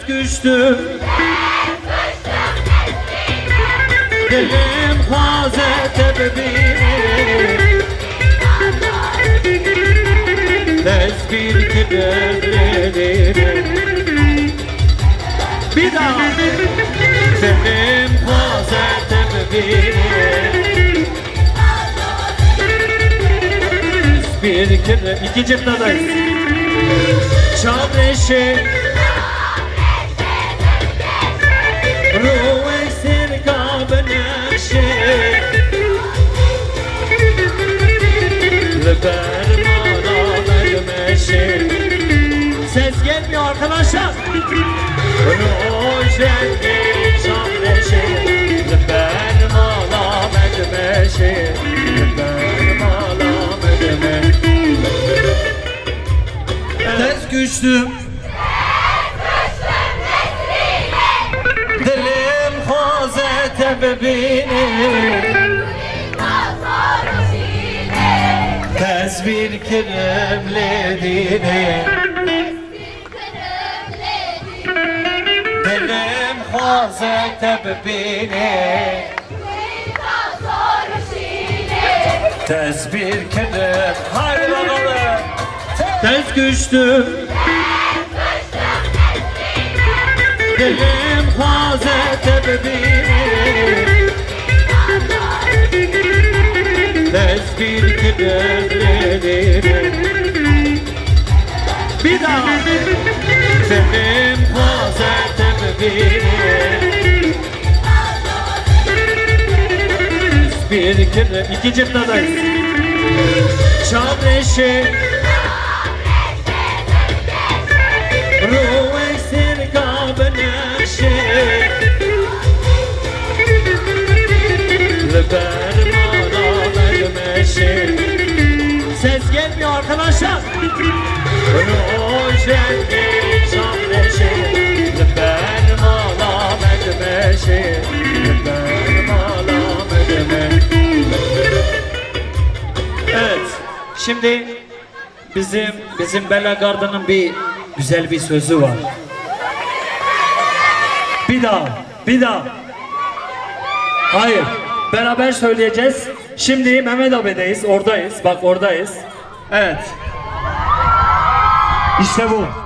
Ters güçtüm, dilim Hazreti Bini, tesbih kederlerim. Bir daha. Dilim Hazreti Bini, bir kere iki cıptadayız. Çavreşi ruh esir kabneşi Bermana vermeşi. Ses gelmiyor arkadaşlar. Ruh rengi çavreşi Bermana vermeşi Bermana vermeşi. Ters güçlüm, dilim Hazreti Bini, tesbih kiremledini, dilim Hazreti Bini, tesbih kirem. Haydi bakalım. Ters güçtüm, dilim Hazreti Bini, tesbih kederlerim. Bir daha. Dilim Hazreti Bini, tesbih kederlerim. İki cıptadayız. Çavreşi ruh esir kabneşi Bermana vermeşi. Ses gelmiyor arkadaşlar. Ruh rengi çavreşi Bermana vermeşi Bermana vermeşi. Evet, şimdi bizim Belagarda'nın bir güzel bir sözü var. Bir daha. Hayır, beraber söyleyeceğiz. Şimdi Mehmet abi'deyiz, oradayız. Bak oradayız. Evet. İşte bu.